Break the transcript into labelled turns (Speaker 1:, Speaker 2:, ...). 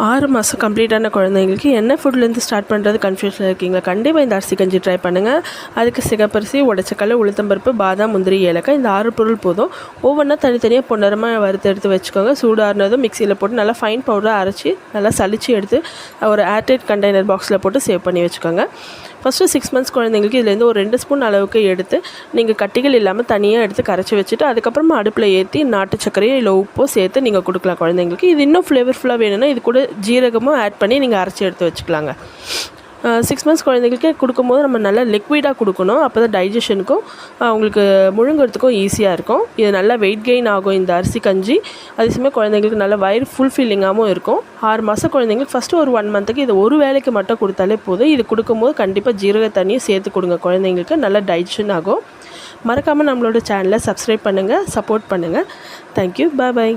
Speaker 1: 6 மாதம் கம்ப்ளீட்டான குழந்தைங்களுக்கு என்ன ஃபுட்லேருந்து ஸ்டார்ட் பண்ணுறது கன்ஃபியூஷனில் இருக்கீங்களா? கண்டிப்பாக இந்த அரிசி கஞ்சி ட்ரை பண்ணுங்கள். அதுக்கு சிகப்பரிசி, உடைச்சக்கல்ல, உளுத்தம்பருப்பு, பாதாம், முந்திரி, ஏலக்காய் இந்த 6 பொருள் போதும். ஒவ்வொன்றா தனித்தனியாக பொன்னரமாக வறுத்து எடுத்து வச்சுக்கோங்க. சூடாறினதும் மிக்சியில் போட்டு நல்லா ஃபைன் பவுடராக அரைச்சி நல்லா சளிச்சு எடுத்து ஒரு ஏர்டைட் கண்டெய்னர் பாக்ஸில் போட்டு சேவ் பண்ணி வச்சுக்கோங்க. ஃபஸ்ட்டு 6 மந்த்ஸ் குழந்தைங்களுக்கு இதுலேருந்து ஒரு 2 ஸ்பூன் அளவுக்கு எடுத்து நீங்கள் கட்டிகள் இல்லாமல் தனியாக எடுத்து கரைச்சி வச்சுட்டு அதுக்கப்புறமா அடுப்பில் ஏற்றி நாட்டு சர்க்கரையோ இல்லை உப்போ சேர்த்து நீங்கள் கொடுக்கலாம் குழந்தைங்களுக்கு. இது இன்னும் ஃப்ளேவர்ஃபுல்லாக வேணும்னா இது கூட ஜீரகமும் ஆட் பண்ணி நீங்கள் அரைச்சி எடுத்து வச்சுக்கலாங்க. 6 மந்த்ஸ் குழந்தைங்களுக்கு கொடுக்கும்போது நம்ம நல்லா லிக்விடாக கொடுக்கணும். அப்போ தான் டைஜஷனுக்கும் அவங்களுக்கு முழுங்கிறதுக்கும் ஈஸியாக இருக்கும். இது நல்லா வெயிட் கெயின் ஆகும் இந்த அரிசி கஞ்சி. அதே சமயம் குழந்தைங்களுக்கு நல்லா வயிறு ஃபுல்ஃபில்லிங்காகவும் இருக்கும். 6 மாதம் குழந்தைங்களுக்கு ஃபஸ்ட்டு ஒரு 1 மந்த்துக்கு இது ஒரு வேளைக்கு மட்டும் கொடுத்தாலே போதும். இது கொடுக்கும்போது கண்டிப்பாக ஜீரக தண்ணியும் சேர்த்து கொடுங்க குழந்தைங்களுக்கு. நல்லா டைஜஷன் ஆகும். மறக்காமல் நம்மளோட சேனலை சப்ஸ்கிரைப் பண்ணுங்கள், சப்போர்ட் பண்ணுங்கள். தேங்க்யூ. பாய்.